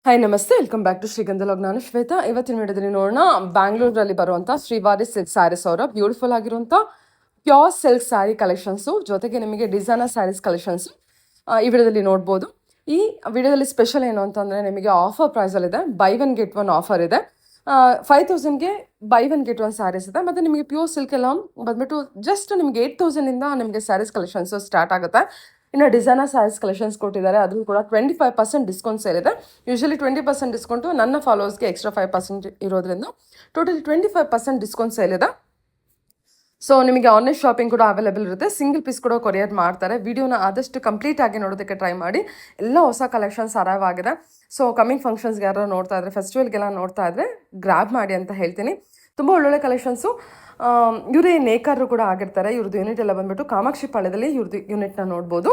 Hi ನಮಸ್ತೆ, welcome back to ಶ್ರೀಗಂಧಲೋಗ್. ನಾನು ಶ್ವೇತಾ. ಇವತ್ತಿನ ವಿಡಿಯೋದಲ್ಲಿ ನೋಡೋಣ ಬ್ಯಾಂಗ್ಳೂರಲ್ಲಿ ಬರುವಂಥ ಶ್ರೀವಾರಿ ಸಿಲ್ಕ್ ಸ್ಯಾರೀಸ್ ಅವರ ಬ್ಯೂಟಿಫುಲ್ ಆಗಿರುವಂಥ ಪ್ಯೂರ್ ಸಿಲ್ಕ್ ಸ್ಯಾರಿ ಕಲೆಕ್ಷನ್ಸು, ಜೊತೆಗೆ ನಿಮಗೆ ಡಿಸೈನರ್ ಸ್ಯಾರೀಸ್ ಕಲೆಕ್ಷನ್ಸು ಈ ವಿಡಿಯೋದಲ್ಲಿ ನೋಡ್ಬೋದು. ಈ ವಿಡಿಯೋದಲ್ಲಿ ಸ್ಪೆಷಲ್ ಏನು ಅಂತಂದರೆ, ನಿಮಗೆ ಆಫರ್ ಪ್ರೈಸಲ್ಲಿದೆ, buy one get one offer ಇದೆ. 5000ಗೆ buy one get one saris ಇದೆ. ಮತ್ತು ನಿಮಗೆ ಪ್ಯೂರ್ ಸಿಲ್ಕ್ ಎಲ್ಲ ಬಂದ್ಬಿಟ್ಟು ಜಸ್ಟ್ ನಿಮಗೆ 8000ಇಂದ ನಿಮಗೆ ಸ್ಯಾರೀಸ್ ಕಲೆಕ್ಷನ್ಸು ಸ್ಟಾರ್ಟ್ ಆಗುತ್ತೆ. ಇನ್ನು ಡಿಸೈನರ್ ಸ್ಯಾರೀಸ್ ಕಲೆಕ್ಷನ್ಸ್ ಕೊಟ್ಟಿದ್ದಾರೆ, ಅದು ಕೂಡ 25% ಡಿಸ್ಕೌಂಟ್ ಸೇಲ್ ಇದೆ. ಯೂಶಲಿ 20% ಡಿಸ್ಕೌಂಟು ನನ್ನ ಫಾಲೋವರ್ಸ್ಗೆ ಎಕ್ಸ್ಟ್ರಾ 5% ಇರೋದ್ರಿಂದ ಟೋಟಲಿ 25% ಡಿಸ್ಕೌಂಟ್ ಸೇಲ್ ಇದೆ. ಸೊ ನಿಮಗೆ ಆನ್ಲೈನ್ ಶಾಪಿಂಗ್ ಕೂಡ ಅವೈಲೇಬಲ್ ಇರುತ್ತೆ, ಸಿಂಗಲ್ ಪೀಸ್ ಕೂಡ ಕೊರಿಯರ್ ಮಾಡ್ತಾರೆ. ವಿಡಿಯೋನ ಆದಷ್ಟು ಕಂಪ್ಲೀಟ್ ಆಗಿ ನೋಡೋದಕ್ಕೆ ಟ್ರೈ ಮಾಡಿ. ಎಲ್ಲ ಹೊಸ ಕಲೆಕ್ಷನ್ಸ್ ಅರವಾಗಿದೆ. ಸೊ ಕಮಿಂಗ್ ಫಂಕ್ಷನ್ಸ್ಗೆ ಯಾರು ನೋಡ್ತಾ ಇದ್ರೆ, ಫೆಸ್ಟಿವಲ್ಗೆಲ್ಲ ನೋಡ್ತಾ ಇದ್ರೆ ಗ್ರ್ಯಾಬ್ ಮಾಡಿ ಅಂತ ಹೇಳ್ತೀನಿ. ತುಂಬ ಒಳ್ಳೊಳ್ಳೆ ಕಲೆಕ್ಷನ್ಸು. ಇವರೇ ನೇಕಾರರು ಕೂಡ ಆಗಿರ್ತಾರೆ. ಇವ್ರದ್ದು ಯೂನಿಟ್ ಎಲ್ಲ ಬಂದ್ಬಿಟ್ಟು ಕಾಮಾಕ್ಷಿ ಪಾಳ್ಯದಲ್ಲಿ ಇವ್ರದ್ದು ಯೂನಿಟ್ನ ನೋಡ್ಬೋದು.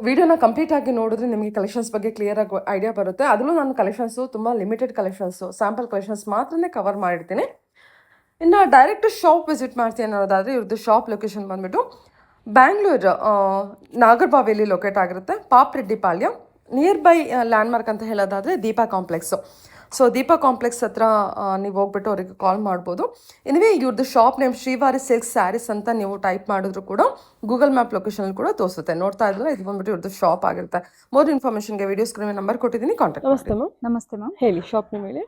ವಿಡಿಯೋನ ಕಂಪ್ಲೀಟಾಗಿ ನೋಡಿದ್ರೆ ನಿಮಗೆ ಕಲೆಕ್ಷನ್ಸ್ ಬಗ್ಗೆ ಕ್ಲಿಯರಾಗಿ ಐಡಿಯಾ ಬರುತ್ತೆ. ಅದರಲ್ಲೂ ನಾನು ಕಲೆಕ್ಷನ್ಸು ತುಂಬ ಲಿಮಿಟೆಡ್ ಕಲೆಕ್ಷನ್ಸು, ಸ್ಯಾಂಪಲ್ ಕಲೆಕ್ಷನ್ಸ್ ಮಾತ್ರನೇ ಕವರ್ ಮಾಡಿರ್ತೀನಿ. ಇನ್ನು ಡೈರೆಕ್ಟ್ ಶಾಪ್ ವಿಸಿಟ್ ಮಾಡ್ತೀನಿ ಅನ್ನೋದಾದರೆ, ಇವ್ರದ್ದು ಶಾಪ್ ಲೊಕೇಶನ್ ಬಂದುಬಿಟ್ಟು ಬ್ಯಾಂಗ್ಳೂರು ನಾಗರಬಾವಿಯಲ್ಲಿ ಲೊಕೇಟ್ ಆಗಿರುತ್ತೆ, Papreddy Palya. Near by landmark ಅಂತ ಹೇಳೋದಾದರೆ Deepa complex. So Deepa complex ಹತ್ರ ನೀವು ಹೋಗ್ಬಿಟ್ಟು ಅವರಿಗೆ ಕಾಲ್ ಮಾಡ್ಬೋದು. ಇನಿವೇ ಇವ್ರದ್ದು shop name Shrivari silk sarees ಅಂತ ನೀವು ಟೈಪ್ ಮಾಡಿದ್ರು ಕೂಡ ಗೂಗಲ್ ಮ್ಯಾಪ್ ಲೊಕೇಶನಲ್ಲಿ ಕೂಡ ತೋರಿಸುತ್ತೆ. ನೋಡ್ತಾ ಇದ್ರೆ ಇದು ಬಂದ್ಬಿಟ್ಟು ಇವ್ರದ್ದು ಶಾಪ್ ಆಗಿರುತ್ತೆ. ಮೋರ್ ಇನ್ಫಾರ್ಮೇಷನ್ಗೆ ವಿಡಿಯೋ ಸ್ಕ್ರೀನ್ ನಂಬರ್ ಕೊಟ್ಟಿದ್ದೀನಿ, ಕಾಂಟ್ಯಾಕ್ಟ್. ನಮಸ್ತೆ ಮ್ಯಾಮ್. ನಮಸ್ತೆ ಮ್ಯಾಮ್. ಹೇಳಿ, ಶಾಪ್ ನೇಮ್ ಹೇಳಿ.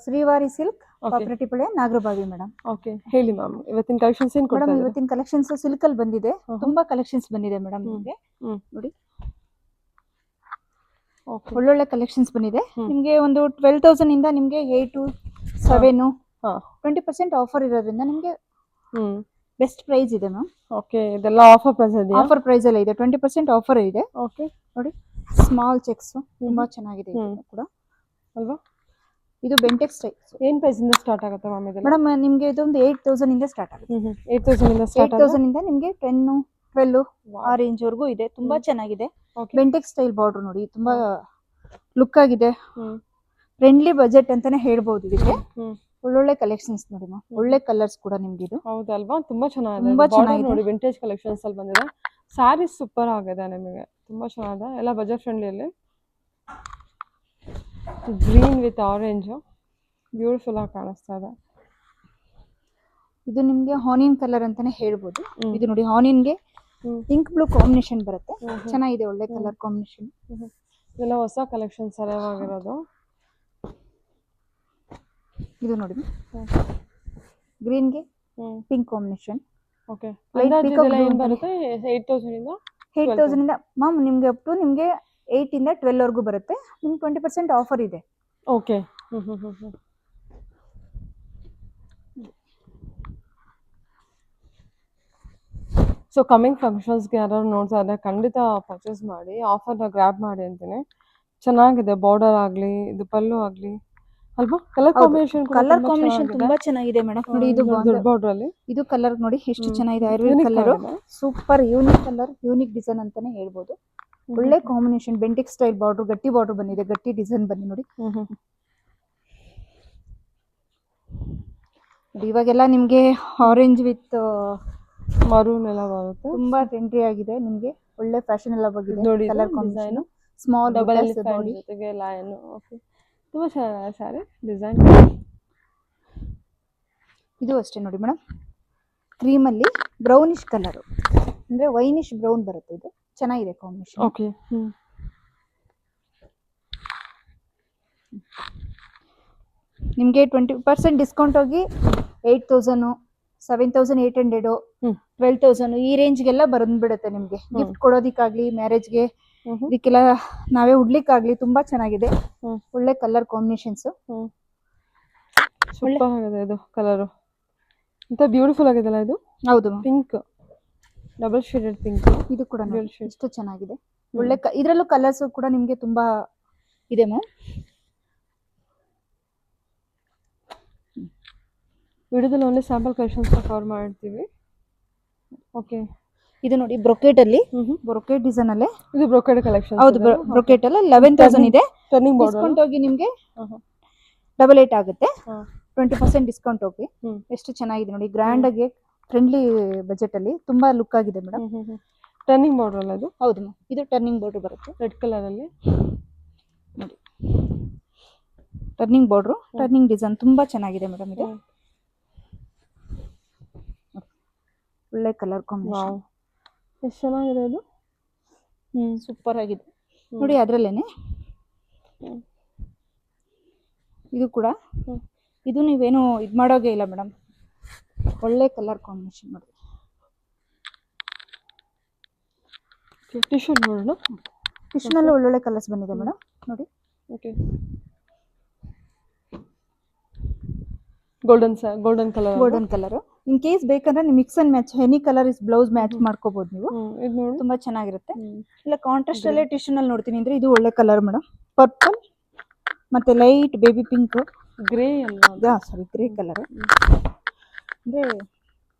ಶ್ರೀವಾರಿ ಸಿಲ್ಕ್, ಪಾಪ್ರೆಟಿಪಳೆ, ನಾಗರಬಾವಿ ಮೇಡಮ್. ಓಕೆ, ಹೇಳಿ ಮ್ಯಾಮ್. ಇವತ್ತಿನ ಕಲೆಕ್ಷನ್ಸ್ ಏನು ಕೊಡ್ತಾ ಮೇಡಮ್? ಇವತ್ತಿನ ಕಲೆಕ್ಷನ್ಸ್ ಸಿಲ್ಕ್ ಅಲ್ಲಿ ಬಂದಿದೆ, ತುಂಬಾ ಕಲೆಕ್ಷನ್ಸ್ ಬಂದಿದೆ ಮೇಡಮ್. ನಿಮಗೆ ನೋಡಿ, ಒಳ್ಳೊಳ್ಳೆ ಕಲೆಕ್ಷನ್ಸ್ ಬಂದಿದೆ. ನಿಮಗೆ ಒಂದು 12,000 ಇಂದ ನಿಮಗೆ 8 7 20% ಆಫರ್ ಇರೋದ್ರಿಂದ ನಿಮಗೆ ಬೆಸ್ಟ್ ಪ್ರೈಸ್ ಇದೆ ಮ್ಯಾಮ್. ಓಕೆ, ಇದೆಲ್ಲ ಆಫರ್ ಪ್ರೈಸ್ ಇದೆ. ಆಫರ್ ಪ್ರೈಸ್ ಎಲ್ಲ ಇದೆ, 20% ಆಫರ್ ಇದೆ. ಓಕೆ, ನೋಡಿ, ಸ್ಮಾಲ್ ಚೆಕ್ಸ್ ತುಂಬಾ ಚೆನ್ನಾಗಿದೆ ಇದು ಕೂಡ ಅಲ್ವಾ. ಇದು ಬೆಂಟೆಕ್ಸ್ ಟೈಪ್. ಏನು ಪ್ರೈಸ್ ಇಂದ ಸ್ಟಾರ್ಟ್ ಆಗುತ್ತೆ ಮ್ಯಾಮ್ ಇದು? ಮೇಡಮ್ ನಿಮಗೆ ಇದೊಂದು 8,000 ಇಂದ ಸ್ಟಾರ್ಟ್ ಆಗುತ್ತೆ. 8,000 ಇಂದ ಸ್ಟಾರ್ಟ್ ಆಗುತ್ತೆ. 8,000 ಇಂದ ನಿಮಗೆ 10 12 ಆ ರೇಂಜ್ ವರೆಗೂ ಇದೆ. ತುಂಬಾ ಚೆನ್ನಾಗಿದೆ. ಬೆಂಟೆಕ್ಸ್ ಸ್ಟೈಲ್ ಬಾರ್ಡರ್ ನೋಡಿ, ತುಂಬಾ ಲುಕ್ ಆಗಿದೆ. ಫ್ರೆಂಡ್ಲಿ ಬಜೆಟ್ ಅಂತಾನೆ ಹೇಳ್ಬಹುದು. ಇದಕ್ಕೆ ಒಳ್ಳೊಳ್ಳೆ ಕಲೆಕ್ಷನ್ಸ್ ನೋಡಿ ಮ್ಯಾಮ್, ಒಳ್ಳೆ ಕಲರ್ಸ್ ಕೂಡ ನಿಮ್ಗೆ ಇದು. ಹೌದಲ್ವಾ, ತುಂಬಾ ಚೆನ್ನಾಗಿದೆ. ತುಂಬಾ ಚೆನ್ನಾಗಿದೆ ನೋಡಿ, ವಿಂಟೇಜ್ ಕಲೆಕ್ಷನ್ಸ್ ಅಲ್ಲಿ ಬಂದಿದೆ. ಸ್ಯಾರೀಸ್ ಸೂಪರ್ ಆಗಿದೆ, ನಿಮಗೆ ತುಂಬಾ ಚೆನ್ನಾಗಿದೆ. ಎಲ್ಲ ಬಜೆಟ್ ಫ್ರೆಂಡ್ಲಿ ಅಲ್ಲಿ. ಗ್ರೀನ್ ವಿತ್ ಆರೆಂಜ್ ಬ್ಯೂಟಿಫುಲ್ ಆಗಿ ಕಾಣಿಸ್ತಾ ಇದೆ. ಇದು ನಿಮ್ಗೆ ಹಾನಿನ್ ಕಲರ್ ಅಂತಾನೆ ಹೇಳ್ಬೋದು. ಇದು ನೋಡಿ, ಹಾನಿನ್ಗೆ ಪಿಂಕ್ ಬ್ಲೂ ಕಾಂಬಿನೇಷನ್ ಬರುತ್ತೆ, ಚೆನ್ನಾಗಿದೆ, ಒಳ್ಳೆ ಕಲರ್ ಕಾಂಬಿನೇಷನ್. ಇದೆಲ್ಲ ಹೊಸ ಕಲೆಕ್ಷನ್ಸ್ ಆಗಿರೋದು. ಇದು ನೋಡಿ, ಗ್ರೀನ್ಗೆ ಪಿಂಕ್ ಕಾಂಬಿನೇಷನ್. ಓಕೆ, ಏನು ಬರುತ್ತೆ? 8,000 ಇಂದ 8,000 ಇಂದ ಮ್ಯಾಮ್ ನಿಮ್ಗೆ ಅಪ್ ಟು ನಿಮ್ಗೆ 8 ಇಂದ 12 ವರೆಗೂ ಬರುತ್ತೆ. ನಿಮ್ಗೆ 20% ಆಫರ್ ಇದೆ. ಓಕೆ. ಸೊ ಕಮಿಂಗ್ ಫಂಕ್ಷನ್ಸ್ಗೆ ಯಾರು ನೋಡ್ತಾ ಇದ್ದಾರೆ ಖಂಡಿತ ಪರ್ಚೇಸ್ ಮಾಡಿ, ಆಫರ್ನ ಗ್ರ್ಯಾಬ್ ಮಾಡಿ ಅಂತೀನಿ. ಚೆನ್ನಾಗಿದೆ, ಬಾರ್ಡರ್ ಆಗಲಿ, ಇದು ಪಲ್ಲು ಆಗಲಿ ಅಲ್ವಾ. ಕಲರ್ ಕಾಂಬಿನೇಷನ್ ತುಂಬಾ ಚೆನ್ನಾಗಿದೆ ಮೇಡಮ್. ನೋಡಿ, ಇದು ಬಾರ್ಡರ್ ಅಲ್ಲಿ ಇದು ಕಲರ್ ನೋಡಿ ಎಷ್ಟು ಚೆನ್ನಾಗಿದೆ. Ayurveda colour, super unique colour, unique design ಅಂತಾನೆ ಹೇಳ್ಬೋದು. ಒಳ್ಳೆ ಕಾಂಬಿನೇಷನ್, ಬೆಂಟಿಕ್ ಸ್ಟೈಲ್ ಬಾರ್ಡರ್, ಗಟ್ಟಿ ಬಾರ್ಡರ್ ಬಂದಿದೆ, ಗಟ್ಟಿ ಡಿಸೈನ್ ಬನ್ನಿ ನೋಡಿ. ಇವಾಗೆಲ್ಲ ನಿಮ್ಗೆ ಆರೆಂಜ್ ವಿತ್ ಮರೂನ್ ಎಲ್ಲ ಬರುತ್ತೆ, ತುಂಬಾ ಟ್ರೆಂಡಿ ಆಗಿದೆ. ನಿಮ್ಗೆ ಒಳ್ಳೆ ಫ್ಯಾಷನ್ ಎಲ್ಲ ಬಂದಿದೆ. ನೋಡಿ, ಕಲರ್ ಕಾಂಬಿನೇಷನ್ ಸ್ಮಾಲ್ ಡಬಲ್ ಜೊತೆಗೆ ಲೈನ್. ಓಕೆ, ತುಂಬಾ ಚೆನ್ನಾಗಿದೆ ಸ್ಯಾರಿ ಡಿಸೈನ್. ಇದು ಅಷ್ಟೇ ನೋಡಿ ಮೇಡಮ್, ಕ್ರೀಮ್ ಅಲ್ಲಿ ಬ್ರೌನಿಶ್ ಕಲರ್, ಅಂದ್ರೆ ವೈನಿಶ್ ಬ್ರೌನ್ ಬರುತ್ತೆ. ಇದು ಚೆನ್ನಾಗಿದೆ ಕಾಂಬಿನೇಷನ್. ಓಕೆ, ನಿಮ್ಗೆ 20% ಡಿಸ್ಕೌಂಟ್ ಹೋಗಿ 8,000 7,800 12,000 ಈ ರೇಂಜ್ಗೆಲ್ಲ ಬಂದ್ಬಿಡುತ್ತೆ. ನಿಮ್ಗೆ ಗಿಫ್ಟ್ ಕೊಡೋದಿಕ್ಕಾಗ್ಲಿ, ಮ್ಯಾರೇಜ್ಗೆ, ಇದಕ್ಕೆಲ್ಲ ನಾವೇ ಉಡ್ಲಿಕ್ಕಾಗ್ಲಿ ತುಂಬಾ ಚೆನ್ನಾಗಿದೆ. ಒಳ್ಳೆ ಕಲರ್ ಕಾಂಬಿನೇಷನ್ಸ್, ಸೂಪರ್ ಆಗಿದೆ. ಇದು ಕಲರ್ ಅಂತ ಬ್ಯೂಟಿಫುಲ್ ಆಗಿದೆಲ್ಲ. ಇದು ಹೌದು, ಪಿಂಕ್, ಡಬಲ್ ಶೇಡೆಡ್ ಪಿಂಕ್. ಇದು ಕೂಡ ಎಷ್ಟು ಚೆನ್ನಾಗಿದೆ. ಒಳ್ಳೆ ಇದ್ರಲ್ಲೂ ಕಲರ್ಸ್ ಕೂಡ ನಿಮ್ಗೆ ತುಂಬಾ ಇದೆ ಮ್ಯಾಮ್. ವಿಡಿಯೋದಲ್ಲಿ ಓನ್ಲಿ ಸ್ಯಾಂಪಲ್ ಕಲೆಕ್ಷನ್ಸ್ ಕವರ್ ಮಾಡ್ತೀವಿ. ಓಕೆ, ಇದು ನೋಡಿ ಬ್ರೊಕೆಟ್ ಅಲ್ಲಿ, ಬ್ರೊಕೆಟ್ ಡಿಸೈನ್ ಅಲ್ಲೇ ಇದು ಬ್ರೊಕೆಟ್ ಕಲೆಕ್ಷನ್. ಹೌದು, ಬ್ರೊಕೆಟ್ ಅಲ್ಲಿ 11,000 ಇದೆ. ಡಿಸ್ಕೌಂಟ್ ಹೋಗಿ ನಿಮ್ಗೆ 888 ಆಗುತ್ತೆ. 20% ಡಿಸ್ಕೌಂಟ್ ಹೋಗಿ ಎಷ್ಟು ಚೆನ್ನಾಗಿದೆ ನೋಡಿ. ಗ್ರ್ಯಾಂಡ್ ಆಗಿ ಫ್ರೆಂಡ್ಲಿ ಬಜೆಟ್ ಅಲ್ಲಿ ತುಂಬಾ ಲುಕ್ ಆಗಿದೆ ಮೇಡಮ್. ಟರ್ನಿಂಗ್ ಬಾರ್ಡರ್ ಅಲ್ಲ ಇದು? ಹೌದು ಮ್ಯಾಮ್, ಇದು ಟರ್ನಿಂಗ್ ಬಾರ್ಡರ್ ಬರುತ್ತೆ ರೆಡ್ ಕಲರ್ ಅಲ್ಲಿ. ಟರ್ನಿಂಗ್ ಬಾರ್ಡ್ರು, ಟರ್ನಿಂಗ್ ಡಿಸೈನ್ ತುಂಬಾ ಚೆನ್ನಾಗಿದೆ ಮೇಡಮ್ ಇದು. ಒಳ್ಳೆ ಕಲರ್ ಕಾಂಬಿನೇಷನ್, ವಾವ್ ಎಷ್ಟು ಚೆನ್ನಾಗಿದೆ ಅದು. ಸೂಪರ್ ಆಗಿದೆ ನೋಡಿ. ಅದ್ರಲ್ಲೇನೆ ಇದು ಕೂಡ, ಇದು ನೀವೇನು ಇದು ಮಾಡೋಗೆ ಇಲ್ಲ ಮೇಡಮ್, ಒಳ್ಳೆ ಕಲರ್ ಕಾಂಬಿನೇಷನ್ ನೋಡಿ. ಟಿಶ್ಯೂ ನೋಡೋಣ. ಟಿಶ್ಯೂನಲ್ಲಿ ಒಳ್ಳೊಳ್ಳೆ ಕಲರ್ಸ್ ಬಂದಿದೆ ಮೇಡಮ್ ನೋಡಿ. Okay, golden colour. Golden colour. In case ಬೇಕಂದ್ರೆ ನೀವು mix and match any colour is blouse match ಮಾಡ್ಕೋಬಹುದು ನೀವು. ಇದು ನೋಡಿ ತುಂಬಾ ಚೆನ್ನಾಗಿರುತ್ತೆ. ಇಲ್ಲ ಕಾಂಟ್ರಾಸ್ಟ್ ಅಲ್ಲೇ ಟಿಶ್ಯೂನಲ್ಲಿ ನೋಡ್ತೀನಿ ಅಂದ್ರೆ ಇದು ಒಳ್ಳೆ ಕಲರ್ ಮೇಡಮ್. ಪರ್ಪಲ್ ಮತ್ತೆ ಲೈಟ್ ಬೇಬಿ ಪಿಂಕ್, ಗ್ರೇ ಅಲ್ವಾ? ಸಾರಿ ಗ್ರೇ ಕಲರ್ ಅಂದ್ರೆ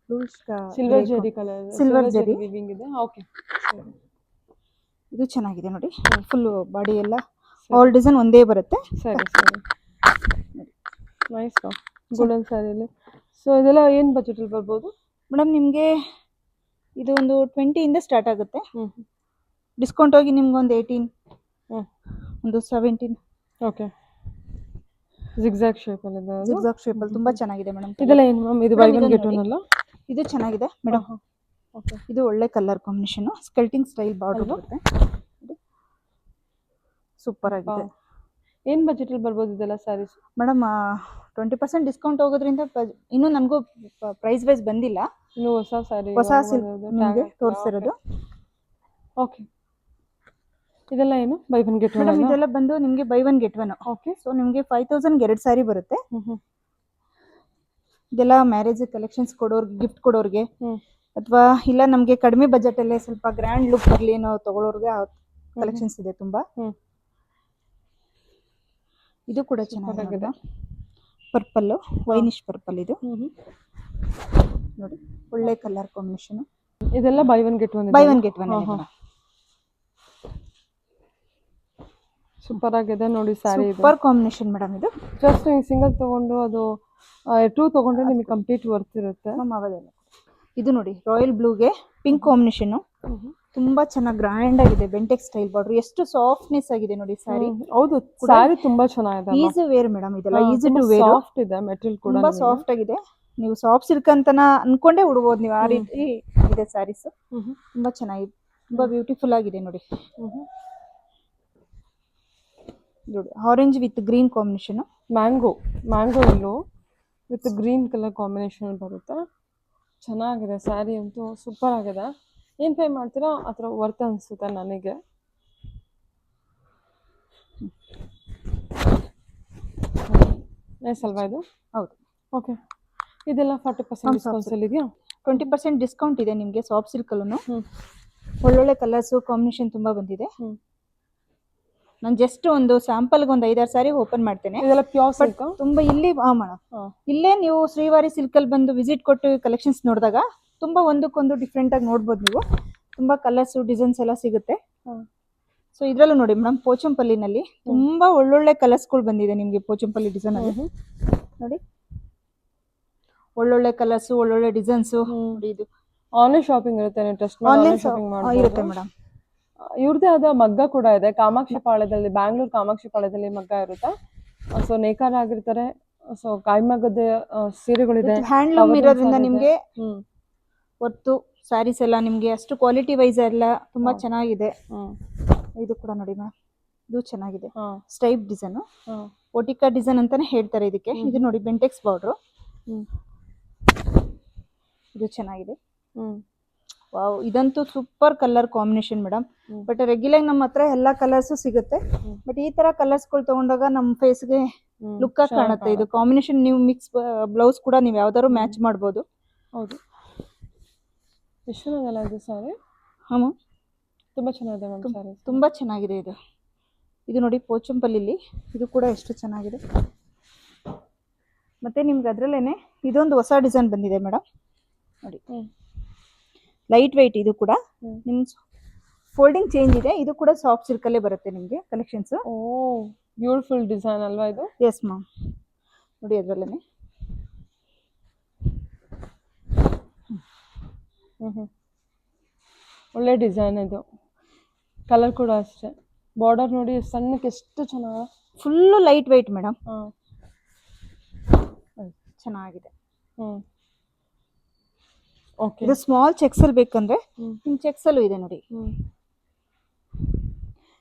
silver Jerry colour, silver Jerry viewing ಇದೆ. ಓಕೆ, ಇದು ಚೆನ್ನಾಗಿದೆ ನೋಡಿ. ಫುಲ್ ಬಾಡಿ ಎಲ್ಲ ಆಲ್ ಡಿಸೈನ್ ಒಂದೇ ಬರುತ್ತೆ. ಸರಿ ಸರಿ, ನೈಸ್ ಗೋಲ್ಡನ್ ಸ್ಯಾರಿಯಲ್ಲಿ. ಸೊ ಇದೆಲ್ಲ ಏನು ಬಜೆಟಲ್ಲಿ ಬರ್ಬೋದು ಮೇಡಮ್? ನಿಮಗೆ ಇದು ಒಂದು 20 ಇಂದ ಸ್ಟಾರ್ಟ್ ಆಗುತ್ತೆ. ಡಿಸ್ಕೌಂಟ್ ಹೋಗಿ ನಿಮ್ಗೆ ಒಂದು 18, ಒಂದು 17. ಓಕೆ, ಜಿಗ್ಜಾಗ್ ಶೇಪಲ್ಲಿ ಇದೆ. ಜಿಗ್ಜಾಗ್ ಶೇಪಲ್ಲಿ ತುಂಬಾ ಚೆನ್ನಾಗಿದೆ ಮೇಡಮ್. ಇದೆಲ್ಲ ಏನು ಮ್ಯಾಮ್? ಇದು ಬೈ ಒನ್ ಗೆಟ್ ಒನ್ ಅಲ್ಲ? ಇದು ಚೆನ್ನಾಗಿದೆ ಮೇಡಮ್. ಓಕೆ, ಇದು ಒಳ್ಳೆ ಕಲರ್ ಕಾಂಬಿನೇಷನ್, ಸ್ಕೆಲ್ಟಿಂಗ್ ಸ್ಟೈಲ್ ಬಾರ್ಡರ್ ಬರುತ್ತೆ. ಸೂಪರ್ ಆಗಿದೆ. ಏನು ಬಜೆಟಲ್ಲಿ ಬರ್ಬೋದು ಇದೆಲ್ಲ ಸ್ಯಾರೀಸ್ ಮೇಡಮ್? 20% ಡಿಸ್ಕೌಂಟ್ ಹೋಗೋದ್ರಿಂದ ಇನ್ನೂ ನನಗೂ ಪ್ರೈಸ್ ವೈಸ್ ಬಂದಿಲ್ಲ. ಇನ್ನು ಹೊಸ ಸ್ಯಾರಿ, ಹೊಸ ನಿಮಗೆ ತೋರಿಸಿರೋದು. ಓಕೆ, ಇದೆಲ್ಲ ಏನು by one get one? Madam ಇದೆಲ್ಲ ಬಂದು ನಿಮಗೆ by one get one. Okay, so ನಿಮಗೆ 5000 2 ಸ್ಯಾರಿ ಬರುತ್ತೆ. ಇದೆಲ್ಲ ಮ್ಯಾರೇಜ್ ಕಲೆಕ್ಷನ್ಸ್ ಕೊಡೋರ್ಗೆ, ಗಿಫ್ಟ್ ಕೊಡೋರ್ಗೆ, ಅಥವಾ ಇಲ್ಲ ನಮಗೆ ಕಡಿಮೆ ಬಜೆಟ್ ಅಲ್ಲೇ ಸ್ವಲ್ಪ ಗ್ರ್ಯಾಂಡ್ ಲುಕ್ ಬರಲಿ ಅನ್ನೋ ತಗೊಳ್ಳೋರ್ಗೆ ಕಲೆಕ್ಷನ್ಸ್ ಇದೆ ತುಂಬಾ. ಇದು ಕೂಡ ಚೆನ್ನಾಗಿದೆ. ಪರ್ಪಲ್, ವೈನಿಶ್ ಪರ್ಪಲ್ ಇದು ನೋಡಿ, ಒಳ್ಳೆ ಕಲರ್ ಕಾಂಬಿನೇಷನ್. ಇದೆಲ್ಲ by one get one? By one get one. Super ಆಗಿದೆ ನೋಡಿ ಸ್ಯಾರಿ. ಸೂಪರ್ ಕಾಂಬಿನೇಷನ್ ಮೇಡಮ್ ಇದು. ಜಸ್ಟ್ ನೀವು ಸಿಂಗಲ್ ತಗೊಂಡು ಅದು 2 ತಗೊಂಡ್ರೆ ನಿಮಗೆ ಕಂಪ್ಲೀಟ್ ವರ್ತ್ ಇರುತ್ತೆ. ಇದು ನೋಡಿ ರಾಯಲ್ ಬ್ಲೂಗೆ ಪಿಂಕ್ ಕಾಂಬಿನೇಷನ್, ತುಂಬಾ ಚೆನ್ನಾಗಿ ಗ್ರ್ಯಾಂಡ್ ಆಗಿದೆ. ಬೆಂಟೆಕ್ಸ್ ಸ್ಟೈಲ್ ಬಾರ್ಡರ್, ಎಷ್ಟು ಸಾಫ್ಟ್ನೆಸ್ ಆಗಿದೆ ನೋಡಿ ಸ್ಯಾರಿ. ಹೌದು, ಸ್ಯಾರಿ ತುಂಬಾ ಚೆನ್ನಾಗಿದೆ. ಈಸಿ ವೇರ್ ಮೇಡಮ್ ಇದೆಲ್ಲ, ಈಸಿ ಟು ವೇರ್. ಸಾಫ್ಟ್ ಇದೆ ಮೆಟೀರಿಯಲ್ ಕೂಡ, ತುಂಬಾ ಸಾಫ್ಟ್ ಆಗಿದೆ. ನೀವು ಸಾಫ್ಟ್ ಸಿಲ್ಕ್ ಅಂತನ ಅನ್ಕೊಂಡೇ ಉಡ್ಬೋದು ನೀವು, ಆ ರೀತಿ ಇದೆ ಸ್ಯಾರೀಸ್. ತುಂಬಾ ಚೆನ್ನಾಗಿದೆ, ತುಂಬಾ ಬ್ಯೂಟಿಫುಲ್ ಆಗಿದೆ ನೋಡಿ. ನೋಡಿ orange with green combination, mango yellow with green colour combination ಬರುತ್ತೆ. ಚೆನ್ನಾಗಿದೆ ಸ್ಯಾರಿ ಅಂತೂ, ಸೂಪರ್ ಆಗಿದೆ. ಏನು ಪೇ ಮಾಡ್ತೀರಾ ಆ ಥರ ವರ್ತ್ ಅನಿಸುತ್ತೆ ನನಗೆ. ನೈಸ್ ಅಲ್ವಾ ಇದು? ಹೌದು. ಓಕೆ, ಇದೆಲ್ಲ 40% ಡಿಸ್ಕೌಂಟ್ಸಲ್ಲಿ ಇದೆಯಾ? 20% ಡಿಸ್ಕೌಂಟ್ ಇದೆ ನಿಮಗೆ ಸಾಫ್ಟ್ ಸಿಲ್ಕಲ್ಲೂ. ಒಳ್ಳೊಳ್ಳೆ ಕಲರ್ಸು ಕಾಂಬಿನೇಷನ್ ತುಂಬ ಬಂದಿದೆ. ನಾನು ಜಸ್ಟ್ ಒಂದು ಸ್ಯಾಂಪಲ್ಗೆ ಒಂದು 5-6 ಸಾರಿ ಓಪನ್ ಮಾಡ್ತೇನೆ. ಇದೆಲ್ಲ ಪ್ಯೂರ್ ಸಿಲ್ಕ್ ತುಂಬ ಇಲ್ಲಿ ಮೇಡಮ್, ಇಲ್ಲೇ ನೀವು ಶ್ರೀವಾರಿ ಸಿಲ್ಕಲ್ಲಿ ಬಂದು ವಿಸಿಟ್ ಕೊಟ್ಟು ಕಲೆಕ್ಷನ್ಸ್ ನೋಡಿದಾಗ ತುಂಬ ಒಂದಕ್ಕೊಂದು ಡಿಫ್ರೆಂಟ್ ಆಗಿ ನೋಡ್ಬೋದು ನೀವು. ತುಂಬ ಕಲರ್ಸು ಡಿಸೈನ್ಸ್ ಎಲ್ಲ ಸಿಗುತ್ತೆ. ಸೊ ಇದರಲ್ಲೂ ನೋಡಿ ಮೇಡಮ್, ಪೋಚಂಪಲ್ಲಿನಲ್ಲಿ ತುಂಬ ಒಳ್ಳೊಳ್ಳೆ ಕಲರ್ಸ್ಗಳು ಬಂದಿದೆ ನಿಮಗೆ. ಪೋಚಂಪಲ್ಲಿ ಡಿಸೈನ್ ಅಲ್ಲಿ ನೋಡಿ, ಒಳ್ಳೊಳ್ಳೆ ಕಲರ್ಸು, ಒಳ್ಳೊಳ್ಳೆ ಡಿಸೈನ್ಸು. ಇದು ಆನ್ಲೈನ್ ಶಾಪಿಂಗ್ ಇರುತ್ತೆ, ಆನ್ಲೈನ್ ಶಾಪಿಂಗ್ ಇರುತ್ತೆ ಮೇಡಮ್. ಇವ್ರದ್ದೇ ಆದ ಮಗ್ಗ ಕೂಡ ಇದೆ. ಕಾಮಾಕ್ಷಿ ಪಾಳ್ಯದಲ್ಲಿ, ಬ್ಯಾಂಗ್ಳೂರ್ ಕಾಮಾಕ್ಷಿ ಪಾಳ್ಯದಲ್ಲಿ ಮಗ್ಗ ಇರುತ್ತೆ. ಸೊ ನೇಕಾರ ಆಗಿರ್ತಾರೆ. ಸೊ ಕಾಯಿಮಗ್ಗದ ಸೀರೆಗಳಿದೆ. ಹ್ಯಾಂಡ್ಲೂಮ್ ಇರೋದ್ರಿಂದ ನಿಮಗೆ ಒತ್ತು ಸ್ಯಾರೀಸ್ ಎಲ್ಲ ನಿಮಗೆ ಅಷ್ಟು ಕ್ವಾಲಿಟಿ ವೈಸ್ ಎಲ್ಲ ತುಂಬಾ ಚೆನ್ನಾಗಿದೆ. ಇದು ಕೂಡ ನೋಡಿ ಮ್ಯಾಮ್, ಇದು ಚೆನ್ನಾಗಿದೆ. ಸ್ಟೈಪ್ ಡಿಸೈನ್, ಓಟಿಕಾ ಡಿಸೈನ್ ಅಂತಾನೆ ಹೇಳ್ತಾರೆ ಇದಕ್ಕೆ. ಇದು ನೋಡಿ ಬೆಂಟೆಕ್ಸ್ ಬಾರ್ಡ್ರು, ಇದು ಚೆನ್ನಾಗಿದೆ. ವಾವ್, ಇದಂತೂ super colour combination madam. But regular ನಮ್ಮ ಹತ್ರ ಎಲ್ಲಾ ಕಲರ್ಸ್ ಸಿಗುತ್ತೆ. ಬಟ್ ಈ ತರ ಕಲರ್ಸ್ಗಳು ತಗೊಂಡಾಗ ನಮ್ಮ ಫೇಸ್ಗೆ ಲುಕ್ ಆಗಿ ಕಾಣುತ್ತೆ. ಇದು ಕಾಂಬಿನೇಷನ್ ನೀವು ಮಿಕ್ಸ್ ಬ್ಲೌಸ್ ಕೂಡ ನೀವು ಯಾವ್ದಾದ್ರು ಮ್ಯಾಚ್ ಮಾಡ್ಬೋದು. ಹೌದು, ಎಷ್ಟು ಚೆನ್ನಾಗಲ್ಲ ಇದು ಸಾರಿ? ಹಾಂ, ತುಂಬ ಚೆನ್ನಾಗಿದೆ ಮ್ಯಾಮ್ ಸಾರಿ, ತುಂಬ ಚೆನ್ನಾಗಿದೆ ಇದು. ಇದು ನೋಡಿ ಪೋಚಂಪಲ್ಲಿಲಿ, ಇದು ಕೂಡ ಎಷ್ಟು ಚೆನ್ನಾಗಿದೆ. ಮತ್ತೆ ನಿಮ್ಗೆ ಅದರಲ್ಲೇನೆ ಇದೊಂದು ಹೊಸ ಡಿಸೈನ್ ಬಂದಿದೆ ಮೇಡಮ್ ನೋಡಿ. ಲೈಟ್ ವೆಯ್ಟ್, ಇದು ಕೂಡ ನಿಮ್ ಫೋಲ್ಡಿಂಗ್ ಚೇಂಜ್ ಇದೆ. ಇದು ಕೂಡ ಸಾಫ್ಟ್ ಸಿಲ್ಕಲ್ಲೇ ಬರುತ್ತೆ ನಿಮಗೆ ಕಲೆಕ್ಷನ್ಸ್. ಓ, ಬ್ಯೂಟಿಫುಲ್ ಡಿಸೈನ್ ಅಲ್ವಾ ಇದು? ಎಸ್ ಮ್ಯಾಮ್, ನೋಡಿ ಅದರಲ್ಲೇನೆ. ಒಳ್ಳೆ ಡಿಸೈನ್ ಇದು. ಕಲರ್ ಕೂಡ ಅಷ್ಟೇ ಬಾರ್ಡರ್ ನೋಡಿ ಸಣ್ಣಕ್ಕೆ ಎಷ್ಟು ಚೆನ್ನಾಗ. ಫುಲ್ಲು ಲೈಟ್ ವೆಯ್ಟ್ ಮೇಡಮ್, ಹಾ ಚೆನ್ನಾಗಿದೆ. ಓಕೆ. ಇದು ಸ್ಮಾಲ್ ಚೆಕ್ಸ್ ಅಲ್ಲಿ ಬೇಕಂದ್ರೆ ನಿಮ್ ಚೆಕ್ಸ್ ಅಲ್ಲೂ ಇದೆ ನೋಡಿ.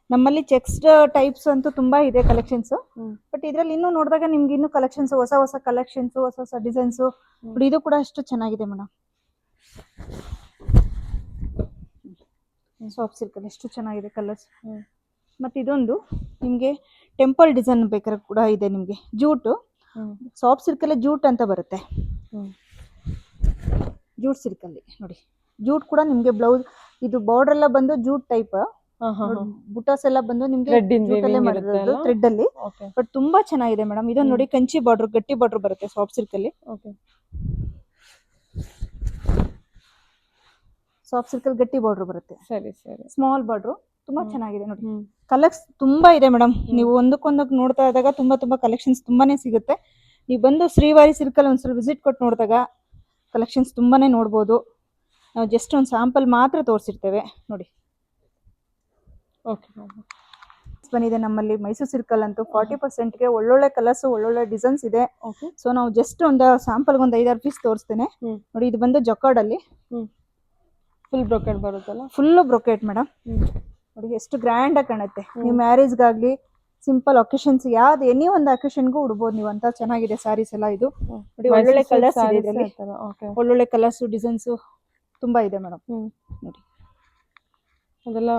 ನಮ್ಮಲ್ಲಿ ಚೆಕ್ಸ್ ಟೈಪ್ಸ್ ಅಂತೂ ತುಂಬಾ ಇದೆ ಕಲೆಕ್ಷನ್ಸ್. ಬಟ್ ಇದ್ರಲ್ಲಿ ಇನ್ನೂ ನೋಡಿದಾಗ ನಿಮ್ಗೆ ಇನ್ನೂ ಕಲೆಕ್ಷನ್ಸ್, ಹೊಸ ಹೊಸ ಕಲೆಕ್ಷನ್ಸ್, ಹೊಸ ಹೊಸ ಡಿಸೈನ್ಸ್. ಇದು ಕೂಡ ಅಷ್ಟು ಚೆನ್ನಾಗಿದೆ ಮೇಡಮ್. ಸಾಫ್ಟ್ ಸಿಲ್ಕ್ ಅಲ್ಲಿ ಎಷ್ಟು ಚೆನ್ನಾಗಿದೆ ಕಲರ್ಸ್. ಮತ್ತೆ ಇದೊಂದು ನಿಮ್ಗೆ ಟೆಂಪಲ್ ಡಿಸೈನ್ ಬೇಕಾದ್ರೆ ಕೂಡ ಇದೆ ನಿಮ್ಗೆ. ಜೂಟ್, ಸಾಫ್ಟ್ ಸಿಲ್ಕ್ ಅಲ್ಲಿ ಜೂಟ್ ಅಂತ ಬರುತ್ತೆ. ಜೂಟ್ ಸಿಲ್ಕ್ ಅಲ್ಲಿ ನೋಡಿ, ಜೂಟ್ ಕೂಡ ನಿಮ್ಗೆ ಬ್ಲೌಸ್, ಇದು ಬಾರ್ಡರ್ ಎಲ್ಲ ಬಂದು ಜೂಟ್ ಟೈಪ್, ಬುಟಾಸ್ ಎಲ್ಲ ಬಂದು ನಿಮ್ಗೆ ಥ್ರೆಡ್ ಅಲ್ಲಿ. ಬಟ್ ತುಂಬಾ ಚೆನ್ನಾಗಿದೆ ಮೇಡಮ್. ಇದನ್ನ ನೋಡಿ, ಕಂಚಿ ಬಾರ್ಡರ್, ಗಟ್ಟಿ ಬಾರ್ಡರ್ ಬರುತ್ತೆ ಸಾಫ್ಟ್ ಸಿಲ್ಕ್ ಅಲ್ಲಿ. ಸಾಫ್ಟ್ ಸಿಲ್ಕ್ ಅಲ್ಲಿ ಗಟ್ಟಿ ಬಾರ್ಡರ್ ಬರುತ್ತೆ. ಸರಿ ಸರಿ. ಸ್ಮಾಲ್ ಬಾರ್ಡರ್ ತುಂಬಾ ಚೆನ್ನಾಗಿದೆ ನೋಡಿ. ಕಲರ್ಸ್ ತುಂಬಾ ಇದೆ ಮೇಡಮ್. ನೀವು ಒಂದಕ್ಕೊಂದಕ್ಕೆ ನೋಡ್ತಾ ಇದ್ದಾಗ ತುಂಬಾ ತುಂಬಾ ಕಲೆಕ್ಷನ್ಸ್ ತುಂಬಾನೇ ಸಿಗುತ್ತೆ. ನೀವು ಬಂದು ಶ್ರೀವಾರಿ ಸಿಲ್ಕ್ ಅಲ್ಲಿ ಒಂದ್ಸಲ ವಿಸಿಟ್ ಕೊಟ್ಟು ನೋಡಿದಾಗ ಕಲೆಕ್ಷನ್ಸ್ ತುಂಬಾನೇ ನೋಡ್ಬೋದು. ನಾವು ಜಸ್ಟ್ ಒಂದು ಸ್ಯಾಂಪಲ್ ಮಾತ್ರ ತೋರಿಸಿರ್ತೇವೆ ನೋಡಿ. ಓಕೆ. ಬಂದಿದೆ ನಮ್ಮಲ್ಲಿ ಮೈಸೂರು ಸಿಲ್ಕ್ ಅಲ್ಲಿ ಅಂತೂ 40%ಗೆ ಒಳ್ಳೊಳ್ಳೆ ಕಲರ್ಸ್, ಒಳ್ಳೊಳ್ಳೆ ಡಿಸೈನ್ಸ್ ಇದೆ. ಸೊ ನಾವು ಜಸ್ಟ್ ಒಂದು ಸ್ಯಾಂಪಲ್ ಒಂದು 5-6 ಪೀಸ್ ತೋರಿಸ್ತೇನೆ ನೋಡಿ. ಇದು ಬಂದು ಜಕಾರ್ಡ್ ಅಲ್ಲಿ ಫುಲ್ ಬ್ರೊಕೆಟ್ ಬರುತ್ತಲ್ಲ. Full brocade madam. ನೋಡಿ ಎಷ್ಟು ಗ್ರ್ಯಾಂಡ್ ಆಗಿ ಕಾಣುತ್ತೆ. ನೀವು ಮ್ಯಾರೇಜ್ಗಾಗ್ಲಿ, ಸಿಂಪಲ್ ಒಕೇಶನ್ಸ್, ಯಾವ್ದು ಎನಿ ಒಂದು ಅಕೇಶನ್ಗೂ ಉಡ್ಬೋದು ನೀವು ಅಂತ ಚೆನ್ನಾಗಿದೆ ಸ್ಯಾರೀಸ್ ಎಲ್ಲ. ಇದು ನೋಡಿ, ಒಳ್ಳೊಳ್ಳೆ ಕಲರ್ಸ್ ಇದೆ ಇದರಲ್ಲಿ, ಒಳ್ಳೊಳ್ಳೆ ಕಲರ್ಸ್, ಡಿಸೈನ್ಸ್ ತುಂಬಾ ಇದೆ ಮೇಡಮ್. ನೋಡಿ ಅದೆಲ್ಲ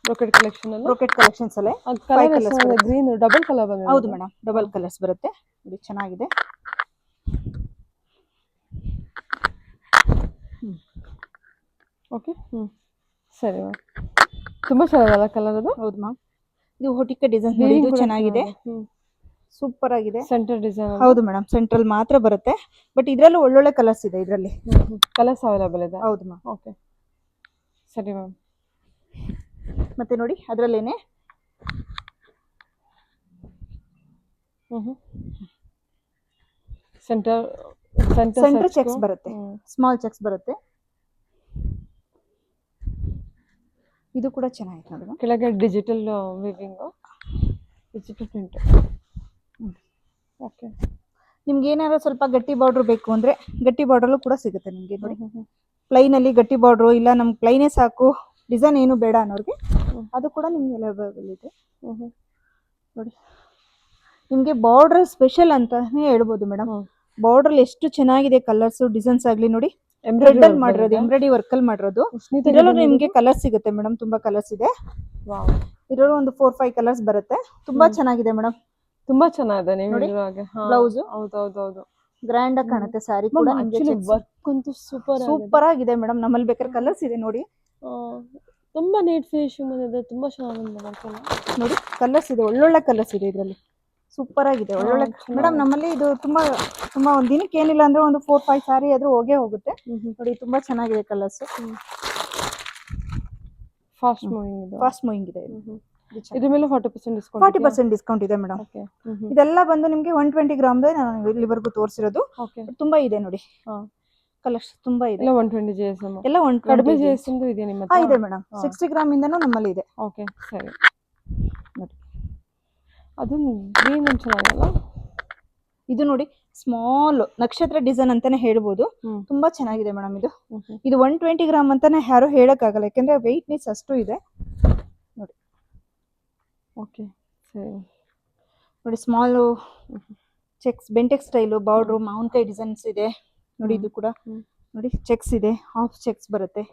ಬ್ರೊಕೆಟ್ ಕಲೆಕ್ಷನ್ ಅಲ್ಲ. ಬ್ರೊಕೆಟ್ ಕಲೆಕ್ಷನ್ಸ್ ಅಲ್ಲೇ ಗ್ರೀನ್ ಡಬಲ್ ಕಲರ್ ಬಂದಿದೆ. ಹೌದು ಮೇಡಮ್, ಡಬಲ್ ಕಲರ್ಸ್ ಬರುತ್ತೆ ನೋಡಿ, ಚೆನ್ನಾಗಿದೆ. ಓಕೆ. ಸರಿ ಮ್ಯಾಮ್, ತುಂಬಾ ಚೆನ್ನಾಗಲ್ಲ ಕಲರ್ ಅದು. ಹೌದು ಮ್ಯಾಮ್. ಇದು ಹೊಟಿಕೆ ಡಿಸೈನ್ ನೋಡಿ, ಇದು ಚೆನ್ನಾಗಿದೆ, ಸೂಪರ್ ಆಗಿದೆ. Centre design. ಹೌದು ಮೇಡಮ್, ಸೆಂಟ್ರಲ್ ಮಾತ್ರ ಬರುತ್ತೆ. ಬಟ್ ಇದ್ರಲ್ಲೂ ಒಳ್ಳೊಳ್ಳೆ ಕಲರ್ಸ್ ಇದೆ. ಇದರಲ್ಲಿ ಕಲರ್ಸ್ ಅವೈಲೇಬಲ್ ಇದೆ. ಹೌದು ಮ್ಯಾಮ್. ಓಕೆ, ಸರಿ ಮ್ಯಾಮ್. ಮತ್ತೆ ನೋಡಿ ಅದರಲ್ಲೇನೆ ಸೆಂಟರ್ ಚೆಕ್ಸ್ ಬರುತ್ತೆ, ಸ್ಮಾಲ್ ಚೆಕ್ಸ್ ಬರುತ್ತೆ. ಇದು ಕೂಡ ಚೆನ್ನಾಗಿದೆ ನೋಡಿ. ಕೆಳಗೆ digital viewing, digital print. Okay. ನಿಮ್ಗೆ ಏನಾದ್ರು ಸ್ವಲ್ಪ ಗಟ್ಟಿ ಬಾರ್ಡರ್ ಬೇಕು ಅಂದ್ರೆ ಗಟ್ಟಿ ಬಾರ್ಡರ್ಲು ಕೂಡ ಸಿಗುತ್ತೆ ನಿಮ್ಗೆ ನೋಡಿ. ಪ್ಲೈನ್ ಅಲ್ಲಿ ಗಟ್ಟಿ ಬಾರ್ಡರ್ ಇಲ್ಲ, ನಮ್ಗೆ ಪ್ಲೈನೇ ಸಾಕು, ಡಿಸೈನ್ ಏನು ಬೇಡ ಅನ್ನೋರಿಗೆ ಅದು ಕೂಡ ನಿಮ್ಗೆ ಅವೈಲೇಬಲ್ ಇದೆ ನೋಡಿ. ನಿಮ್ಗೆ ಬಾರ್ಡರ್ ಸ್ಪೆಷಲ್ ಅಂತಾನೆ ಹೇಳ್ಬೋದು ಮೇಡಮ್. ಬಾರ್ಡರ್ ಎಷ್ಟು ಚೆನ್ನಾಗಿದೆ ಕಲರ್ಸ್, ಡಿಸೈನ್ಸ್ ಆಗ್ಲಿ ನೋಡಿ. ಎಂಬ್ರಾಯ್ಡರಿ ಮಾಡಿರೋದು, ಎಂಬ್ರಾಯ್ಡರಿ ವರ್ಕ್ ಅಲ್ಲಿ ಮಾಡಿರೋದು. ಇದರಲ್ಲೂ ನಿಮ್ಗೆ ಕಲರ್ ಸಿಗುತ್ತೆ ಮೇಡಮ್, ತುಂಬಾ ಕಲರ್ಸ್ ಇದೆ. ಇದರಲ್ಲೂ ಒಂದು 4-5 ಕಲರ್ಸ್ ಬರುತ್ತೆ. ತುಂಬಾ ಚೆನ್ನಾಗಿದೆ ಮೇಡಮ್, ತುಂಬಾ ಚೆನ್ನಾಗಿದೆ. ನೀವು ಬ್ಲೌಸ್ ಹೌದೌದು ಗ್ರ್ಯಾಂಡ್ ಆಗಿ ಕಾಣುತ್ತೆ. ಸ್ಯಾರಿ ಕೂಡ ವರ್ಕ್ ಅಂತೂ ಸೂಪರ್ ಆಗಿದೆ ಮೇಡಮ್. ನಮ್ಮಲ್ಲಿ ಬೇಕಾದ್ರೆ ಕಲರ್ಸ್ ಇದೆ ನೋಡಿ. ತುಂಬಾ ನೀಟ್ ಫಿನಿಶಿಂಗ್ ಬಂದಿದೆ, ತುಂಬಾ ಚೆನ್ನಾಗಿದೆ ನೋಡಿ. ಕಲರ್ಸ್ ಇದೆ, ಒಳ್ಳೊಳ್ಳೆ ಕಲರ್ಸ್ ಇದೆ ಇದರಲ್ಲಿ, ಸೂಪರ್ ಆಗಿದೆ, ಒಳ್ಳೊಳ್ಳೆ ಮೇಡಮ್. ನಮ್ಮಲ್ಲಿ ಇದು ತುಂಬಾ ತುಂಬಾ ಒಂದ್ ದಿನಕ್ಕೆ ಏನಿಲ್ಲ ಅಂದ್ರೆ ಒಂದು 4-5 ಸ್ಯಾರಿ ಆದ್ರೂ ಹೋಗೇ ಹೋಗುತ್ತೆ ನೋಡಿ. ತುಂಬಾ ಚೆನ್ನಾಗಿದೆ ಕಲರ್ಸ್, ಫಾಸ್ಟ್ ಮೂವಿಂಗ್ ಇದೆ. ಇದ್ರ ಮೇಲೆ 40% ಡಿಸ್ಕೌಂಟ್. 40% ಡಿಸ್ಕೌಂಟ್ ಇದೆ ಮೇಡಮ್. ಇದೆಲ್ಲ ಬಂದು ನಿಮ್ಗೆ 120 ಗ್ರಾಮ್ ನಾನು ಇಲ್ಲಿವರೆಗೂ ತೋರಿಸಿರೋದು. ತುಂಬಾ ಇದೆ ನೋಡಿ, ಕಲರ್ಸ್ ತುಂಬಾ ಇದೆ. 120 GSM ಎಲ್ಲ 120 ಕಡಿಮೆ GSM ಇದೆ ನಿಮ್ಮ ಹತ್ರ? ಇದೆ ಮೇಡಮ್, 60 ಗ್ರಾಮ್ ಇಂದನೂ ನಮ್ಮಲ್ಲಿ ಇದೆ. ಓಕೆ, ಸರಿ. ನೋಡಿ ಅದು ಗ್ರೀನ್ ಅಂತ ಚೆನ್ನಾಗಲ್ಲ. ಇದು ನೋಡಿ, ಸ್ಮಾಲ್ ನಕ್ಷತ್ರ ಡಿಸೈನ್ ಅಂತಾನೆ ಹೇಳ್ಬೋದು. ತುಂಬಾ ಚೆನ್ನಾಗಿದೆ ಮೇಡಮ್. ಇದು 120 ಗ್ರಾಮ್ ಅಂತಾನೆ ಯಾರು ಹೇಳಕ್ ಆಗಲ್ಲ, ಯಾಕಂದ್ರೆ ವೆಯ್ಟ್ನೆಸ್ ಅಷ್ಟು ಇದೆ ನೋಡಿ. ಓಕೆ, ಸರಿ ನೋಡಿ. Small cheques, Bentex style border, ಮಾವಿನಕಾಯಿ ಡಿಸೈನ್ಸ್ ಇದೆ ನೋಡಿ. ಇದು ಕೂಡ ನೋಡಿ, ಚೆಕ್ಸ್ ಇದೆ, ಹಾಫ್ ಚೆಕ್ಸ್ ಬರುತ್ತೆ.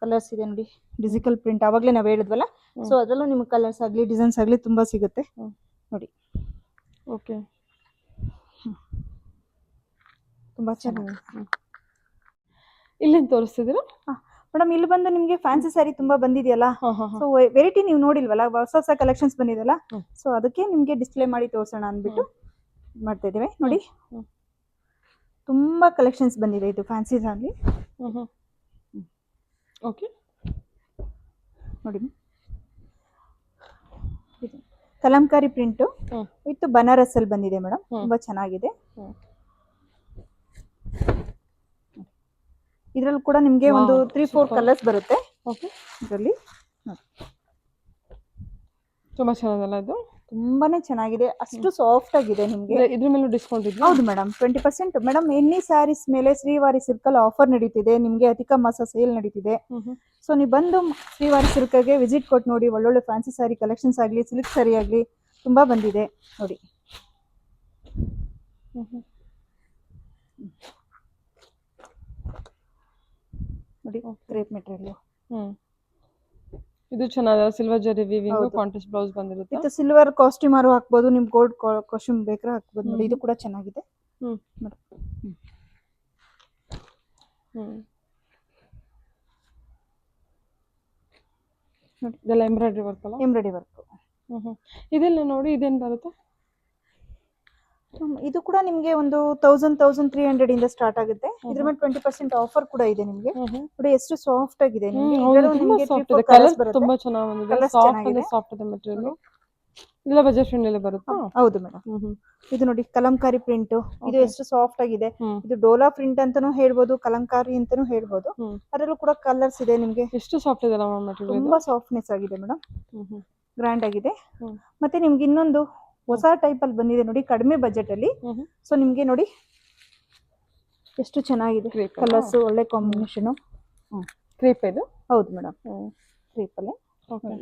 ಕಲರ್ಸ್ ಇದೆ ನೋಡಿ, ಡಿಜಿಟಲ್ ಪ್ರಿಂಟ್ ಆವಾಗಲೇ ನಾವು ಹೇಳಿದ್ವಲ್ಲ. ಸೊ ಅದರಲ್ಲೂ ನಿಮ್ಗೆ ಕಲರ್ಸ್ ಆಗಲಿ, ಡಿಸೈನ್ಸ್ ಆಗಲಿ ತುಂಬಾ ಸಿಗುತ್ತೆ ನೋಡಿ. ಓಕೆ, ತುಂಬಾ ಚೆನ್ನಾಗಿದೆ. ಇಲ್ಲೇನು ತೋರಿಸ್ತಿದ್ದೀರಾ ಮೇಡಮ್? ಇಲ್ಲಿ ಬಂದು ನಿಮ್ಗೆ ಫ್ಯಾನ್ಸಿ ಸ್ಯಾರಿ ತುಂಬಾ ಬಂದಿದೆಯಲ್ಲ, ಸೊ ವೆರೈಟಿ ನೀವು ನೋಡಿಲ್ವಲ್ಲ, ಹೊಸ ಹೊಸ ಕಲೆಕ್ಷನ್ಸ್ ಬಂದಿದೆಯಲ್ಲ, ಸೊ ಅದಕ್ಕೆ ನಿಮ್ಗೆ ಡಿಸ್ಪ್ಲೇ ಮಾಡಿ ತೋರಿಸೋಣ ಅಂದ್ಬಿಟ್ಟು ಮಾಡ್ತಾ ಇದ್ದೇವೆ ನೋಡಿ. ತುಂಬಾ ಕಲೆಕ್ಷನ್ಸ್ ಬಂದಿದೆ ಇದು ಫ್ಯಾನ್ಸೀಸ್ ಆಗಲಿ. ಓಕೆ, ನೋಡಿ. ಕಲಂಕಾರಿ ಪ್ರಿಂಟ್ ವಿತ್ ಬನಾರಸ್ ಅಲ್ಲಿ ಬಂದಿದೆ ಮೇಡಮ್, ತುಂಬಾ ಚೆನ್ನಾಗಿದೆ. ಇದ್ರಲ್ಲಿ ಕೂಡ ನಿಮ್ಗೆ ಒಂದು 3-4 ಕಲರ್ಸ್ ಬರುತ್ತೆ. ಇದರಲ್ಲಿ ತುಂಬಾ ಚೆನ್ನಾಗಲ್ಲ ಇದು? ತುಂಬಾನೇ ಚೆನ್ನಾಗಿದೆ, ಅಷ್ಟು ಸಾಫ್ಟ್ ಆಗಿದೆ ನಿಮ್ಗೆ. ಇದ್ರ ಮೇಲೂ ಡಿಸ್ಕೌಂಟ್ ಇದೆಯಾ? ಹೌದು ಮೇಡಮ್, 20%. ಮೇಡಮ್ ಎನಿ ಸ್ಯಾರೀಸ್ ಮೇಲೆ ಶ್ರೀವಾರಿ ಸಿಲ್ಕಲ್ ಆಫರ್ ನಡೀತಿದೆ, ನಿಮ್ಗೆ ಅಧಿಕ ಮಾಸ ಸೇಲ್ ನಡೀತಿದೆ. ಸೊ ನೀವು ಬಂದು ಶ್ರೀವಾರಿ ಸಿಲ್ಕ್ಗೆ ವಿಸಿಟ್ ಕೊಟ್ಟು ನೋಡಿ, ಒಳ್ಳೊಳ್ಳೆ ಫ್ಯಾನ್ಸಿ ಸ್ಯಾರಿ ಕಲೆಕ್ಷನ್ಸ್ ಆಗಲಿ, ಸಿಲ್ಕ್ ಸ್ಯಾರಿ ಆಗಲಿ ತುಂಬಾ ಬಂದಿದೆ ನೋಡಿ. ನೋಡಿ ಕ್ರೇಪ್ ಮೆಟೀರಿಯಲ್. ಇದು ಚೆನ್ನಾಗಿದೆ, ಸಿಲ್ವರ್ ಜರಿ ವೀವಿಂಗ್, ಕಾಂಟ್ರಾಸ್ಟ್ ಬ್ಲೌಸ್ ಬಂದಿರುತ್ತೆ. ಇದು ಸಿಲ್ವರ್ ಕಾಸ್ಟ್ಯೂಮ್ ಆರು ಹಾಕ್ಬೋದು, ನಿಮ್ ಗೋಲ್ಡ್ ಕಾಸ್ಟ್ಯೂಮ್ ಬೇಕಾದ್ರೆ ಹಾಕ್ಬೋದು ನೋಡಿ. ಇದು ಕೂಡ ಚೆನ್ನಾಗಿದೆ. ನೋಡಿ ಇದೆಲ್ಲ ಎಂಬ್ರಾಯ್ಡ್ರಿ ವರ್ಕ್ ಅಲ್ಲ? Embroidery work. ಇದೆಲ್ಲ ನೋಡಿ, ಇದೇನ್ ಬರುತ್ತೆ? ಇದು ಕೂಡ ನಿಮ್ಗೆ ಒಂದು 1300 ಇಂದ ಸ್ಟಾರ್ಟ್ ಆಗುತ್ತೆ. ಇದ್ರ ಮೇಲೆ 20% ಆಫರ್ ಕೂಡ ಇದೆ ನಿಮ್ಗೆ. ನೋಡಿ ಎಷ್ಟು ಸಾಫ್ಟ್ ಆಗಿದೆ ನಿಮ್ಗೆ. ಇದರಲ್ಲೂ ನಿಮ್ಗೆ ಕಲರ್ ತುಂಬಾ ಚೆನ್ನಾಗಿ ಬಂದಿದೆ, ಸಾಫ್ಟ್ ಇದೆ ಮೆಟೀರಿಯಲ್. ಇಲ್ಲ ಬಜೆಟ್ ಫ್ರೆಂಡ್ಲಿ ಬರುತ್ತಾ? ಹೌದು ಮೇಡಮ್. ಇದು ನೋಡಿ ಕಲಂಕಾರಿ ಪ್ರಿಂಟ್, ಇದು ಎಷ್ಟು ಸಾಫ್ಟ್ ಆಗಿದೆ. ಇದು ಡೋಲಾ ಪ್ರಿಂಟ್ ಅಂತಾನೂ ಹೇಳ್ಬೋದು, ಕಲಂಕಾರಿ ಅಂತಾನೂ ಹೇಳ್ಬೋದು. ಅದರಲ್ಲೂ ಕೂಡ ಕಲರ್ಸ್ ಇದೆ ನಿಮ್ಗೆ. ಎಷ್ಟು ಸಾಫ್ಟ್ ಇದೆ ಮೆಟೀರಿಯಲ್? ತುಂಬಾ ಸಾಫ್ಟ್ನೆಸ್ ಆಗಿದೆ ಮೇಡಮ್, ಗ್ರ್ಯಾಂಡ್ ಆಗಿದೆ. ಮತ್ತೆ ನಿಮ್ಗೆ ಇನ್ನೊಂದು ಹೊಸ ಟೈಪ್ ಅಲ್ಲಿ ಬಂದಿದೆ ನೋಡಿ, ಕಡಿಮೆ ಬಜೆಟ್ ಅಲ್ಲಿ. ಸೊ ನಿಮ್ಗೆ ನೋಡಿ ಎಷ್ಟು ಚೆನ್ನಾಗಿದೆ, ಕಲರ್ಸ್ ಒಳ್ಳೆ ಕಾಂಬಿನೇಷನ್. ಕ್ರೇಪ್ ಇದು? ಹೌದು ಮೇಡಮ್, ಕ್ರೇಪ್ ಅಲ್ಲೇ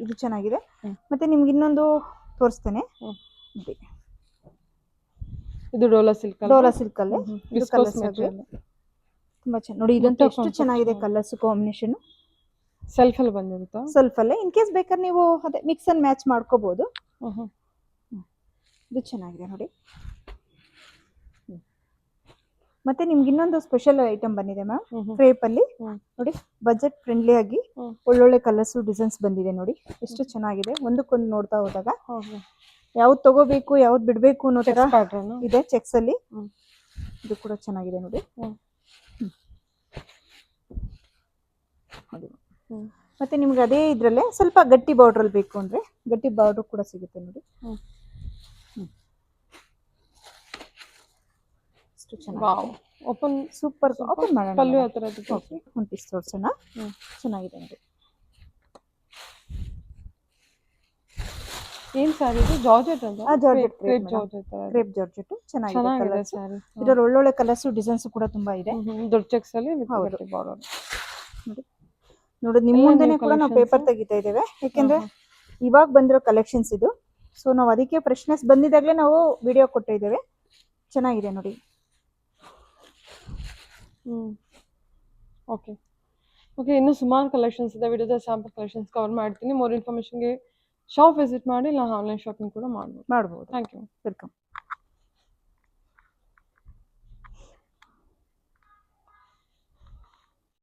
ಇದು ಚೆನ್ನಾಗಿದೆ. ಮತ್ತೆ ನಿಮ್ಗೆ ಇನ್ನೊಂದು ತೋರಿಸ್ತೇನೆ ನೋಡಿ. ಇದು ಡೋಲಾ ಸಿಲ್ಕ್ ಅಲ್ಲೇ ಇದು ಕಲರ್ಸ್ ತುಂಬಾ ಚೆನ್ನಾಗಿ ನೋಡಿ. ಇದಂತೂ ಎಷ್ಟು ಚೆನ್ನಾಗಿದೆ ಕಲರ್ಸ್ ಕಾಂಬಿನೇಷನ್. ಸೆಲ್ಫ್ ಅಲ್ಲಿ ಬಂದಿರುತ್ತಾ? ಸೆಲ್ಫ್ ಅಲ್ಲೇ ಇನ್ ಕೇಸ್ ಬೇಕಾದ್ರೆ ನೀವು ಅದೇ ಮಿಕ್ಸ್ ಅಂಡ್ ಮ್ಯಾಚ್ ಮಾಡ್ಕೋಬಹುದು. ಇದು ಚೆನ್ನಾಗಿದೆ ನೋಡಿ. ಮತ್ತೆ ನಿಮ್ಗೆ ಇನ್ನೊಂದು ಸ್ಪೆಷಲ್ ಐಟಮ್ ಬಂದಿದೆ ಮ್ಯಾಮ್, ಕ್ರೇಪ್ ಅಲ್ಲಿ ನೋಡಿ. ಬಜೆಟ್ ಫ್ರೆಂಡ್ಲಿ ಆಗಿ ಒಳ್ಳೊಳ್ಳೆ ಕಲರ್ಸ್ ಡಿಸೈನ್ಸ್ ಬಂದಿದೆ ನೋಡಿ, ಎಷ್ಟು ಚೆನ್ನಾಗಿದೆ. ಒಂದಕ್ಕೊಂದು ನೋಡ್ತಾ ಹೋದಾಗ ಯಾವ್ದು ತಗೋಬೇಕು ಯಾವ್ದು ಬಿಡ್ಬೇಕು ಅನ್ನೋ ತರ ಇದೆ. ಚೆಕ್ಸ್ ಅಲ್ಲಿ ಇದು ಕೂಡ ಚೆನ್ನಾಗಿದೆ ನೋಡಿ. ಮತ್ತೆ ನಿಮ್ಗೆ ಅದೇ ಇದ್ರಲ್ಲೇ ಸ್ವಲ್ಪ ಗಟ್ಟಿ ಬಾರ್ಡರ್ ಅಲ್ಲಿ ಬೇಕು ಅಂದ್ರೆ ಗಟ್ಟಿ ಬಾರ್ಡರ್ ಕೂಡ ಸಿಗುತ್ತೆ ನೋಡಿ. Open super. ಓಪನ್ ಮಾಡೋಣ, ಪಲ್ಲು ಆ ಥರ ಒಂದು ಪೀಸ್ ತೋರ್ಸೋಣ. ಚೆನ್ನಾಗಿದೆ ನೋಡಿ. ಏನ್ ಸ್ಯಾರಿ ಇದು? ಜಾರ್ಜೆಟ್ ಅಂತ? ಜಾರ್ಜೆಟ್, ಕ್ರೇಪ್ ಜಾರ್ಜೆಟ್ ಚೆನ್ನಾಗಿದೆ. ಇದ್ರಲ್ಲಿ ಒಳ್ಳೊಳ್ಳೆ ಕಲರ್ಸ್ ಡಿಸೈನ್ಸ್ ಕೂಡ ತುಂಬಾ ಇದೆ. ದೊಡ್ಡ ಚೆಕ್ಸ್ ಅಲ್ಲಿ ಬಾರ್ಡರ್ ನೋಡಿ. ನಿಮ್ ಮುಂದೆನೆ ಕೂಡ ನಾವು ಪೇಪರ್ ತೆಗಿತಾ ಇದ್ದೇವೆ, ಯಾಕೆಂದ್ರೆ ಇವಾಗ ಬಂದಿರೋ ಕಲೆಕ್ಷನ್ಸ್ ಇದು. ಸೊ ನಾವು ಅದಕ್ಕೆ ಫ್ರೆಶ್ನೆಸ್ ಬಂದಿದಾಗ್ಲೇ ನಾವು ವಿಡಿಯೋ ಕೊಟ್ಟಿದ್ದೇವೆ. ಚೆನ್ನಾಗಿದೆ ನೋಡಿ. ಓಕೆ, ಇನ್ನು ಸುಮಾರು ಕಲೆಕ್ಷನ್ಸ್ ಇದೆ. ವಿಡಿಯೋದ ಸ್ಯಾಂಪಲ್ ಕಲೆಕ್ಷನ್ಸ್ ಕವರ್ ಮಾಡ್ತೀನಿ. ಮೋರ್ ಇನ್ಫಾರ್ಮೇಶನ್ಗೆ ಶಾಪ್ ವಿಸಿಟ್ ಮಾಡಿ, ಇಲ್ಲ ಆನ್ಲೈನ್ ಶಾಪಿಂಗ್ ಕೂಡ ಮಾಡ್ಬೋದು. ಮಾಡ್ಬೋದು. Thank you. ವೆಲ್ಕಮ್.